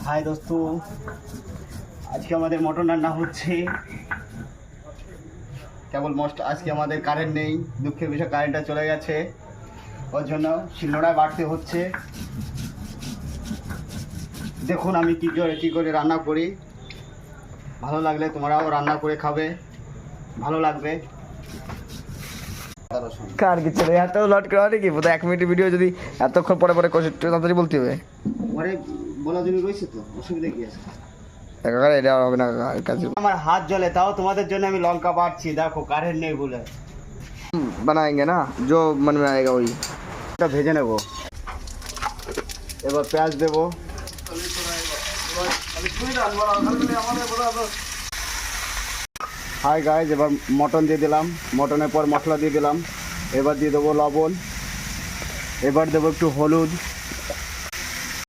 High দোস্ত, আজকে আমাদের মটন রান্না হচ্ছে। কেবল আজকে আমাদের কারেন্ট নেই, দুঃখের বিষয় কারেন্টটা চলে গেছে, ওর জন্য শিলনোড়ায় বাটতে হচ্ছে। দেখুন আমি কী করে রান্না করি, ভালো লাগলে তোমরাও রান্না করে খাবে, ভালো লাগবে। কার কি চলে এত লট করা নাকি? বোধহয় 1 মিনিট ভিডিও যদি এতক্ষণ পরে পরে তাড়াতাড়ি বলতে হবে। পরে বলার জন্য রয়েছে তো, অসুবিধা কি আছে? এটা হবে না কাজ। আমার হাত জ্বলে, তাও তোমাদের জন্য আমি লঙ্কা বাড়ছি। দেখো কারেন্ট নেই বলে। बनाएंगे ना जो मन में आएगा वही। এটা ভেজে নেব। এবার পেঁয়াজ দেব। হাই গাইজ, এবার মটন দিয়ে দিলাম, মটনের পর মশলা দিয়ে দিলাম। এবার দিয়ে দেবো লবণ, এবার দেবো একটু হলুদ,